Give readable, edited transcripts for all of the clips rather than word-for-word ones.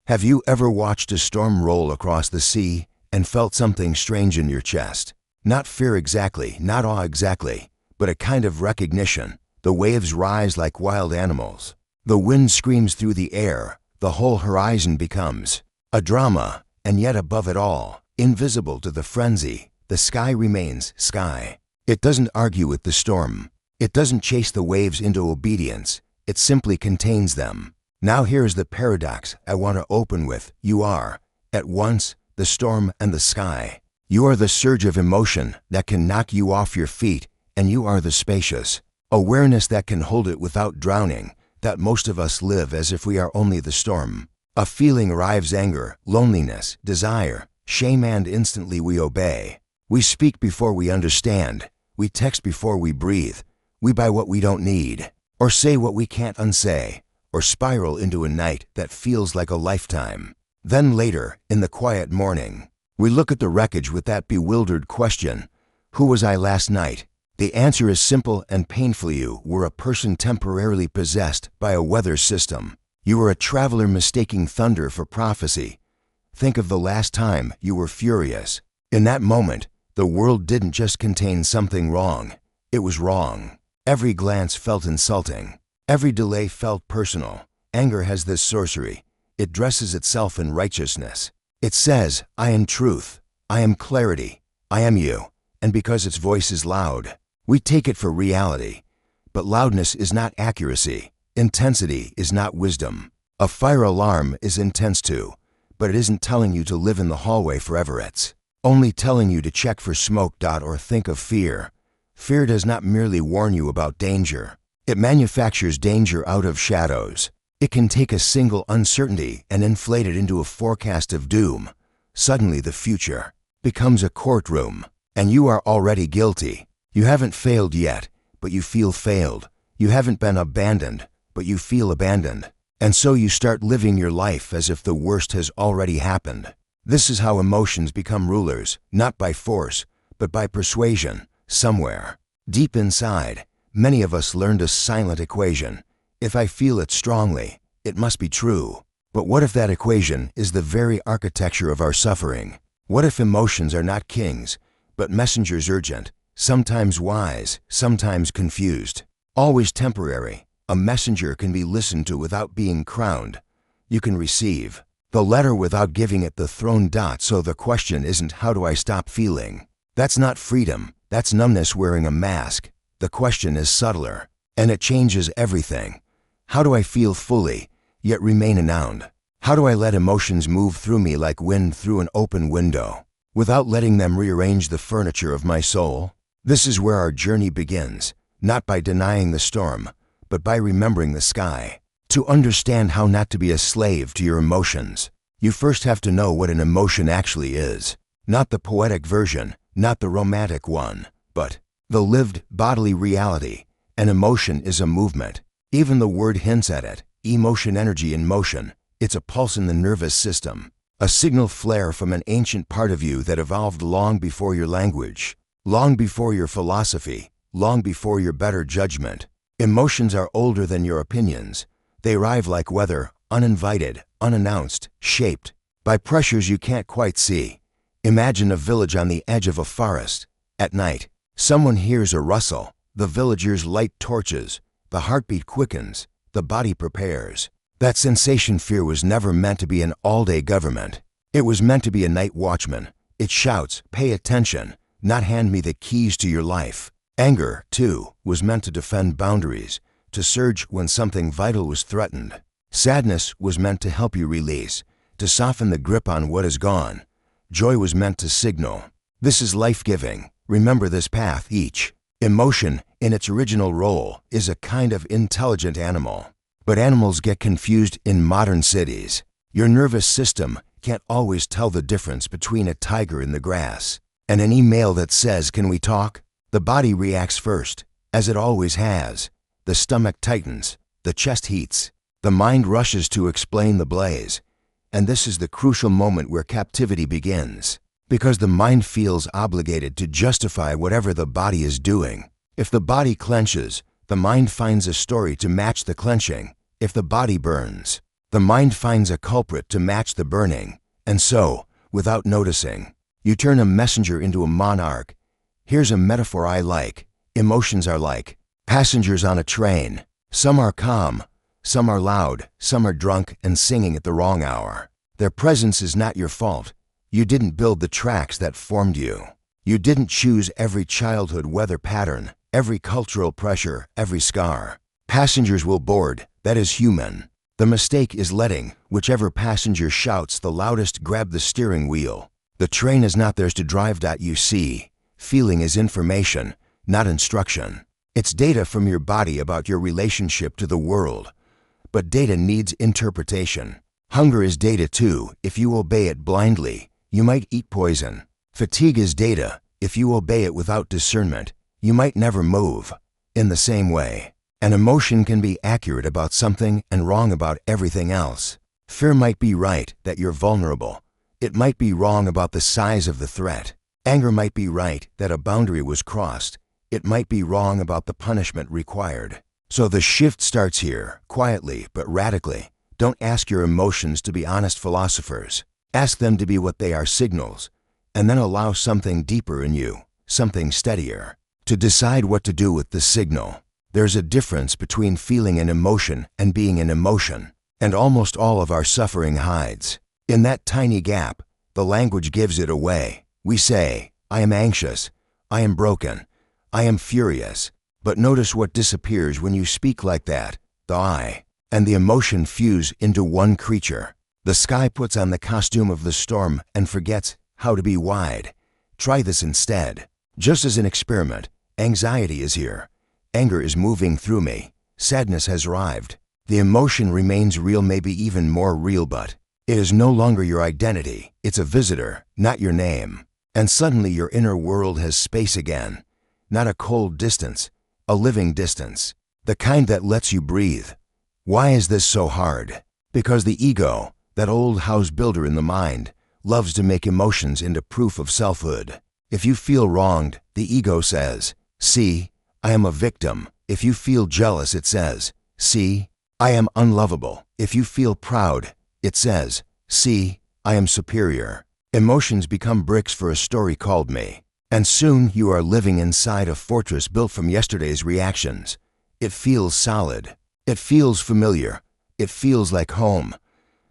Have you ever watched a storm roll across the sea and felt something strange in your chest? Not fear exactly, not awe exactly, but a kind of recognition. The waves rise like wild animals. The wind screams through the air. The whole horizon becomes a drama, and yet above it all, invisible to the frenzy, the sky remains sky. It doesn't argue with the storm. It doesn't chase the waves into obedience. It simply contains them. Now here's the paradox I want to open with. You are, at once, the storm and the sky. You are the surge of emotion that can knock you off your feet, and you are the spacious awareness that can hold it without drowning, that most of us live as if we are only the storm. A feeling arrives: anger, loneliness, desire, shame, and instantly we obey. We speak before we understand. We text before we breathe. We buy what we don't need, or say what we can't unsay, or spiral into a night that feels like a lifetime. Then later, in the quiet morning, we look at the wreckage with that bewildered question: who was I last night? The answer is simple and painful. You were a person temporarily possessed by a weather system. You were a traveler mistaking thunder for prophecy. Think of the last time you were furious. In that moment, the world didn't just contain something wrong. It was wrong. Every glance felt insulting. Every delay felt personal. Anger has this sorcery. It dresses itself in righteousness. It says, I am truth. I am clarity. I am you. And because its voice is loud, we take it for reality. But loudness is not accuracy. Intensity is not wisdom. A fire alarm is intense too, but it isn't telling you to live in the hallway forever. It's only telling you to check for smoke. Or think of fear. Fear does not merely warn you about danger. It manufactures danger out of shadows. It can take a single uncertainty and inflate it into a forecast of doom. Suddenly the future becomes a courtroom, and you are already guilty. You haven't failed yet, but you feel failed. You haven't been abandoned, but you feel abandoned. And so you start living your life as if the worst has already happened. This is how emotions become rulers, not by force, but by persuasion. Somewhere deep inside, many of us learned a silent equation. If I feel it strongly, it must be true. But what if that equation is the very architecture of our suffering? What if emotions are not kings, but messengers, urgent, sometimes wise, sometimes confused, always temporary? A messenger can be listened to without being crowned. You can receive the letter without giving it the throne. So the question isn't how do I stop feeling? That's not freedom. That's numbness wearing a mask. The question is subtler, and it changes everything. How do I feel fully, yet remain unbound? How do I let emotions move through me like wind through an open window, without letting them rearrange the furniture of my soul? This is where our journey begins, not by denying the storm, but by remembering the sky. To understand how not to be a slave to your emotions, you first have to know what an emotion actually is. Not the poetic version, not the romantic one, but the lived bodily reality. An emotion is a movement. Even the word hints at it. Emotion, energy in motion. It's a pulse in the nervous system, a signal flare from an ancient part of you that evolved long before your language, long before your philosophy, long before your better judgment. Emotions are older than your opinions. They arrive like weather, uninvited, unannounced, shaped by pressures you can't quite see. Imagine a village on the edge of a forest. At night, someone hears a rustle. The villagers light torches. The heartbeat quickens. The body prepares. That sensation, fear, was never meant to be an all-day government. It was meant to be a night watchman. It shouts, pay attention, not hand me the keys to your life. Anger, too, was meant to defend boundaries, to surge when something vital was threatened. Sadness was meant to help you release, to soften the grip on what is gone. Joy was meant to signal, this is life-giving. Remember this path. Each emotion, in its original role, is a kind of intelligent animal. But animals get confused in modern cities. Your nervous system can't always tell the difference between a tiger in the grass and an email that says, can we talk? The body reacts first, as it always has. The stomach tightens, the chest heats, the mind rushes to explain the blaze. And this is the crucial moment where captivity begins, because the mind feels obligated to justify whatever the body is doing. If the body clenches, the mind finds a story to match the clenching. If the body burns, The mind finds a culprit to match the burning, and so, without noticing, you turn a messenger into a monarch. Here's a metaphor I like. Emotions are like passengers on a train. Some are calm, some are loud, some are drunk and singing at the wrong hour. Their presence is not your fault. You didn't build the tracks that formed you. You didn't choose every childhood weather pattern, every cultural pressure, every scar. Passengers will board. That is human. The mistake is letting whichever passenger shouts the loudest grab the steering wheel. The train is not theirs to drive. You see, feeling is information, not instruction. It's data from your body about your relationship to the world. But data needs interpretation. Hunger is data too. If you obey it blindly, you might eat poison. Fatigue is data. If you obey it without discernment, you might never move. In the same way, an emotion can be accurate about something and wrong about everything else. Fear might be right that you're vulnerable. It might be wrong about the size of the threat. Anger might be right that a boundary was crossed. It might be wrong about the punishment required. So the shift starts here, quietly but radically. Don't ask your emotions to be honest philosophers. Ask them to be what they are, signals, and then allow something deeper in you, something steadier, to decide what to do with the signal. There's a difference between feeling an emotion and being an emotion, and almost all of our suffering hides in that tiny gap. The language gives it away. We say, I am anxious, I am broken, I am furious. But notice what disappears when you speak like that. The I and the emotion fuse into one creature. The sky puts on the costume of the storm and forgets how to be wide. Try this instead. Just as an experiment, anxiety is here. Anger is moving through me. Sadness has arrived. The emotion remains real, maybe even more real, but it is no longer your identity. It's a visitor, not your name. And suddenly your inner world has space again. Not a cold distance, a living distance. The kind that lets you breathe. Why is this so hard? Because the ego, that old house builder in the mind, loves to make emotions into proof of selfhood. If you feel wronged, the ego says, see, I am a victim. If you feel jealous, it says, see, I am unlovable. If you feel proud, it says, see, I am superior. Emotions become bricks for a story called me. And soon you are living inside a fortress built from yesterday's reactions. It feels solid. It feels familiar. It feels like home.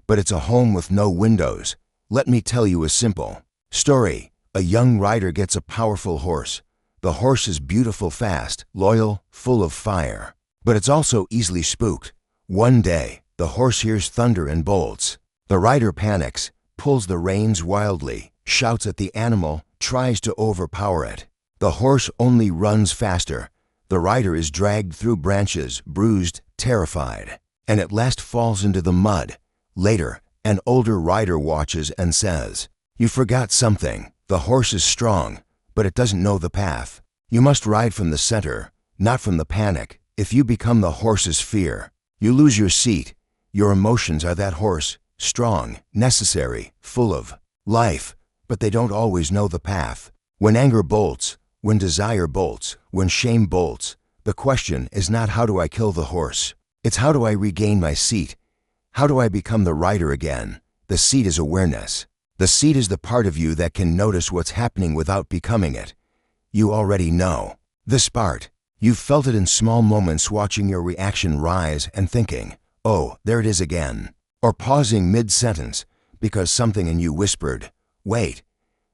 But it's a home with no windows. Let me tell you a simple story. A young rider gets a powerful horse. The horse is beautiful, fast, loyal, full of fire. But it's also easily spooked. One day, the horse hears thunder and bolts. The rider panics, pulls the reins wildly, shouts at the animal, tries to overpower it. The horse only runs faster. The rider is dragged through branches, bruised, terrified, and at last falls into the mud. Later, an older rider watches and says, you forgot something. The horse is strong, but it doesn't know the path. You must ride from the center, not from the panic. If you become the horse's fear, you lose your seat. Your emotions are that horse, strong, necessary, full of life, but they don't always know the path. When anger bolts, when desire bolts, when shame bolts, the question is not how do I kill the horse? It's how do I regain my seat? How do I become the rider again? The seat is awareness. The seat is the part of you that can notice what's happening without becoming it. You already know this part. You've felt it in small moments, watching your reaction rise and thinking, oh, there it is again. Or pausing mid-sentence because something in you whispered, wait.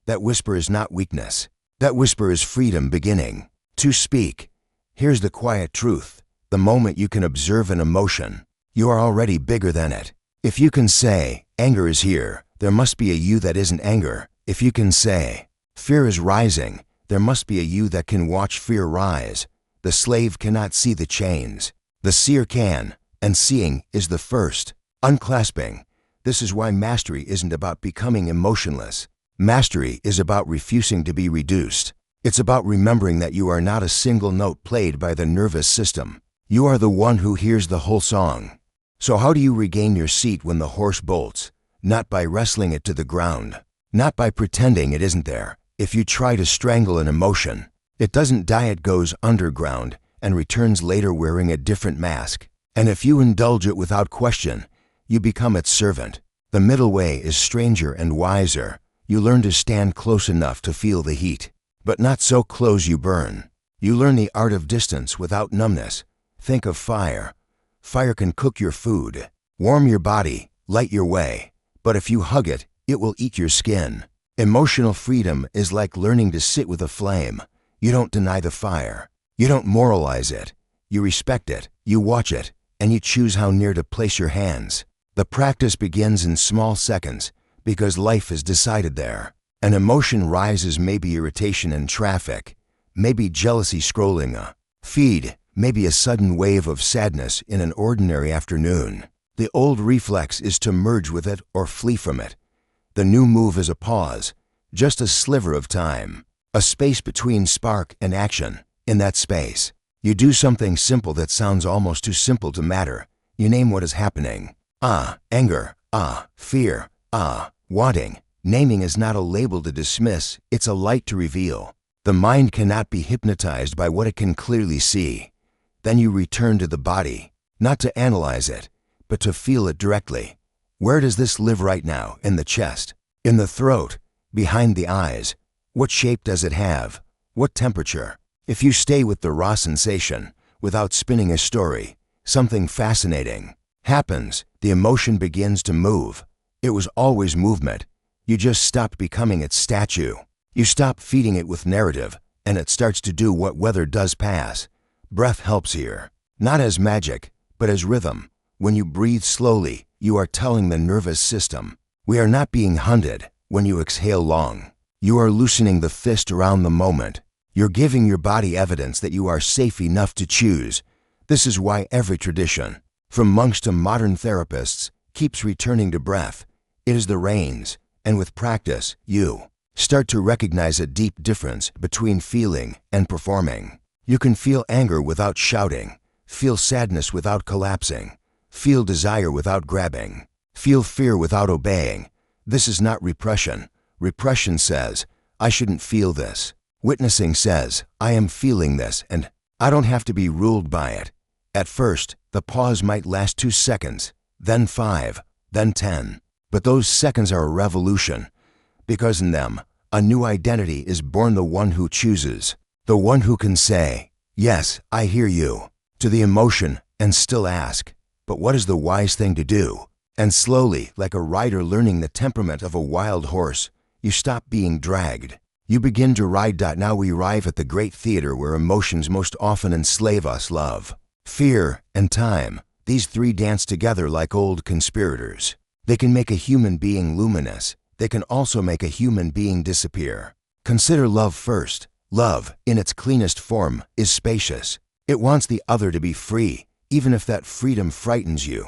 That whisper is not weakness. That whisper is freedom beginning to speak. Here's the quiet truth. The moment you can observe an emotion, you are already bigger than it. If you can say, anger is here, there must be a you that isn't anger. If you can say, fear is rising, there must be a you that can watch fear rise. The slave cannot see the chains. The seer can, and seeing is the first. Unclasping. This is why mastery isn't about becoming emotionless. Mastery is about refusing to be reduced. It's about remembering that you are not a single note played by the nervous system. You are the one who hears the whole song. So how do you regain your seat when the horse bolts? Not by wrestling it to the ground. Not by pretending it isn't there. If you try to strangle an emotion, it doesn't die, it goes underground and returns later wearing a different mask. And if you indulge it without question, you become its servant. The middle way is stranger and wiser. You learn to stand close enough to feel the heat, but not so close you burn. You learn the art of distance without numbness. Think of fire. Fire can cook your food, warm your body, light your way. But if you hug it, it will eat your skin. Emotional freedom is like learning to sit with a flame. You don't deny the fire. You don't moralize it. You respect it, you watch it, and you choose how near to place your hands. The practice begins in small seconds because life is decided there. An emotion rises, maybe irritation in traffic, maybe jealousy scrolling a feed, maybe a sudden wave of sadness in an ordinary afternoon. The old reflex is to merge with it or flee from it. The new move is a pause, just a sliver of time, a space between spark and action. In that space, you do something simple that sounds almost too simple to matter. You name what is happening. Anger. Fear. Wanting. Naming is not a label to dismiss, it's a light to reveal. The mind cannot be hypnotized by what it can clearly see. Then you return to the body, not to analyze it, but to feel it directly. Where does this live right now? In the chest, in the throat, behind the eyes. What shape does it have? What temperature? If you stay with the raw sensation, without spinning a story, something fascinating happens. The emotion begins to move. It was always movement. You just stopped becoming its statue. You stop feeding it with narrative, and it starts to do what weather does pass. Breath helps here, not as magic, but as rhythm. When you breathe slowly, you are telling the nervous system, we are not being hunted. When you exhale long, you are loosening the fist around the moment. You're giving your body evidence that you are safe enough to choose. This is why every tradition, from monks to modern therapists, keeps returning to breath. It is the reins, and with practice, you start to recognize a deep difference between feeling and performing. You can feel anger without shouting, feel sadness without collapsing, feel desire without grabbing, feel fear without obeying. This is not repression. Repression says, I shouldn't feel this. Witnessing says, I am feeling this, and I don't have to be ruled by it. At first, the pause might last 2 seconds, then 5, then 10. But those seconds are a revolution, because in them, a new identity is born, the one who chooses, the one who can say, yes, I hear you, to the emotion, and still ask, but what is the wise thing to do? And slowly, like a rider learning the temperament of a wild horse, you stop being dragged. You begin to ride. Now we arrive at the great theater where emotions most often enslave us: love, fear, and time. These three dance together like old conspirators. They can make a human being luminous. They can also make a human being disappear. Consider love first. Love, in its cleanest form, is spacious. It wants the other to be free, even if that freedom frightens you.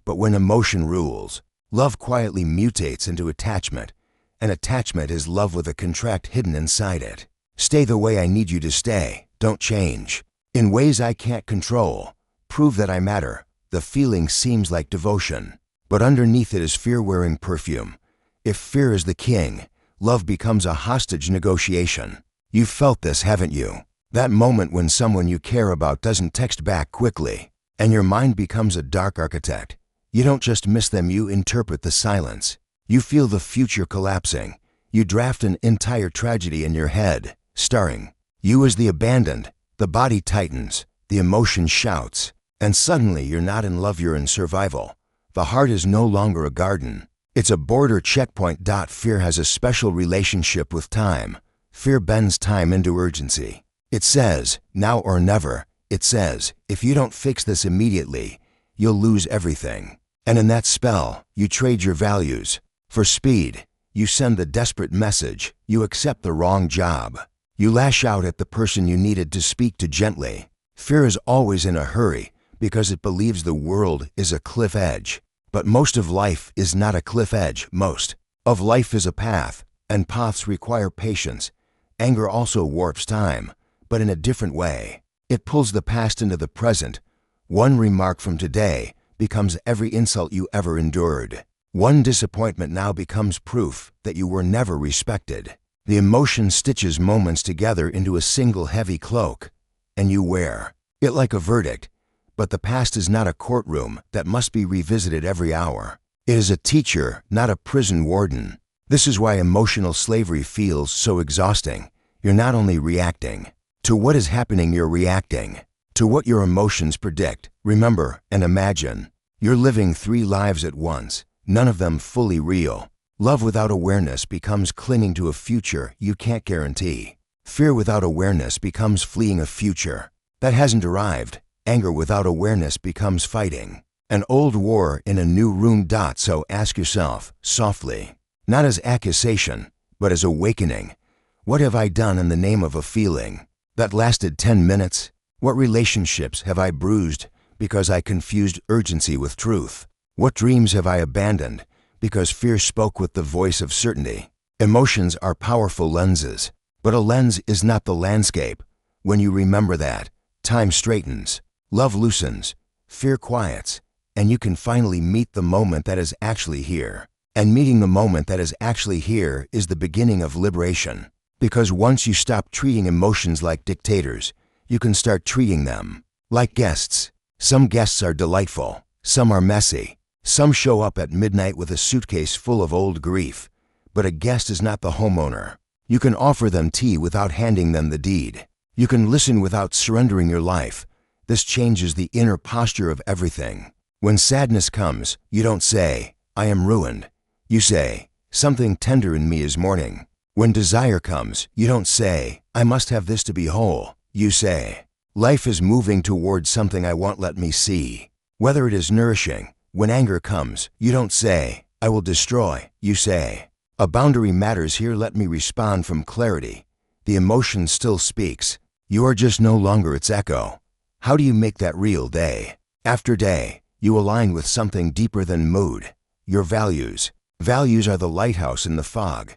But when emotion rules, love quietly mutates into attachment. And attachment is love with a contract hidden inside it. Stay the way I need you to stay. Don't change. In ways I can't control. Prove that I matter. The feeling seems like devotion, but underneath it is fear wearing perfume. If fear is the king, love becomes a hostage negotiation. You've felt this, haven't you? That moment when someone you care about doesn't text back quickly, and your mind becomes a dark architect. You don't just miss them, you interpret the silence. You feel the future collapsing. You draft an entire tragedy in your head, starring you as the abandoned. The body tightens, the emotion shouts, and suddenly you're not in love, you're in survival. The heart is no longer a garden. It's a border checkpoint. Fear has a special relationship with time. Fear bends time into urgency. It says, now or never. It says, if you don't fix this immediately, you'll lose everything. And in that spell, you trade your values for speed. You send the desperate message. You accept the wrong job. You lash out at the person you needed to speak to gently. Fear is always in a hurry because it believes the world is a cliff edge. But most of life is not a cliff edge. Most of life is a path, and paths require patience. Anger also warps time, but in a different way. It pulls the past into the present. One remark from today becomes every insult you ever endured. One disappointment now becomes proof that you were never respected. The emotion stitches moments together into a single heavy cloak, and you wear it like a verdict. But the past is not a courtroom that must be revisited every hour. It is a teacher, not a prison warden. This is why emotional slavery feels so exhausting. You're not only reacting to what is happening, you're reacting to what your emotions predict. Remember and imagine. You're living 3 lives at once, none of them fully real. Love without awareness becomes clinging to a future you can't guarantee. Fear without awareness becomes fleeing a future that hasn't arrived. Anger without awareness becomes fighting an old war in a new room. So ask yourself, softly, not as accusation, but as awakening, what have I done in the name of a feeling that lasted 10 minutes? What relationships have I bruised because I confused urgency with truth? What dreams have I abandoned because fear spoke with the voice of certainty? Emotions are powerful lenses, but a lens is not the landscape. When you remember that, time straightens, love loosens, fear quiets, and you can finally meet the moment that is actually here. And meeting the moment that is actually here is the beginning of liberation. Because once you stop treating emotions like dictators, you can start treating them like guests. Some guests are delightful, some are messy, some show up at midnight with a suitcase full of old grief. But a guest is not the homeowner. You can offer them tea without handing them the deed. You can listen without surrendering your life. This changes the inner posture of everything. When sadness comes, you don't say, I am ruined. You say, something tender in me is mourning. When desire comes, you don't say, I must have this to be whole. You say, life is moving towards something I want, let me see whether it is nourishing. When anger comes, you don't say, I will destroy. You say, a boundary matters here, let me respond from clarity. The emotion still speaks. You are just no longer its echo. How do you make that real? Day after day, you align with something deeper than mood. Your values. Values are the lighthouse in the fog.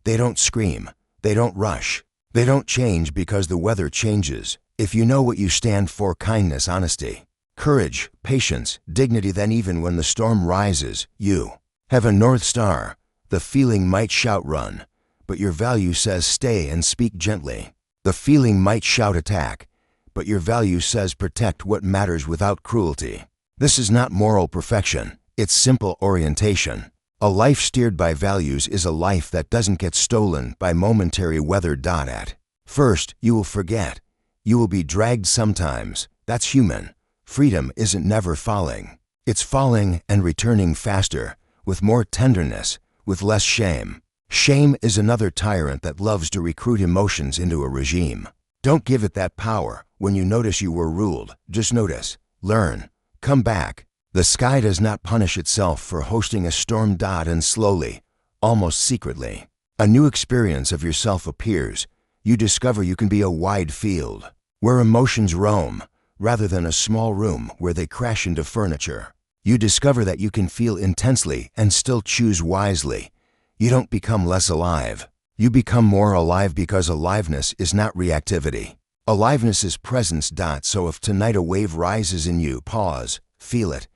They don't scream. They don't rush. They don't change because the weather changes. If you know what you stand for, kindness, honesty, courage, patience, dignity, then even when the storm rises, you have a North Star. The feeling might shout run, but your value says stay and speak gently. The feeling might shout attack, but your value says protect what matters without cruelty. This is not moral perfection, it's simple orientation. A life steered by values is a life that doesn't get stolen by momentary weather. At first, you will forget. You will be dragged sometimes. That's human. Freedom isn't never falling. It's falling and returning faster, with more tenderness, with less shame. Shame is another tyrant that loves to recruit emotions into a regime. Don't give it that power. When you notice you were ruled, just notice, learn, come back. The sky does not punish itself for hosting a storm. And slowly, almost secretly, a new experience of yourself appears. You discover you can be a wide field where emotions roam, rather than a small room where they crash into furniture. You discover that you can feel intensely and still choose wisely. You don't become less alive. You become more alive because aliveness is not reactivity. Aliveness is presence. So if tonight a wave rises in you, pause, feel it,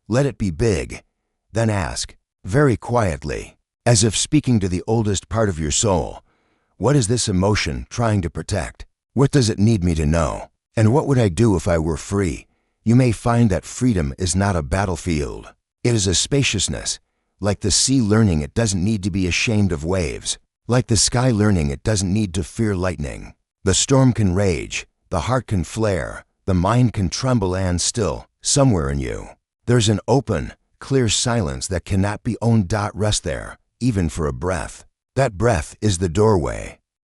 let it be big. Then ask, very quietly, as if speaking to the oldest part of your soul, what is this emotion trying to protect? What does it need me to know? And what would I do if I were free? You may find that freedom is not a battlefield. It is a spaciousness. Like the sea learning it doesn't need to be ashamed of waves. Like the sky learning it doesn't need to fear lightning. The storm can rage, the heart can flare, the mind can tremble, and still, somewhere in you, there's an open, clear silence that cannot be owned. Rest there, even for a breath. That breath is the doorway.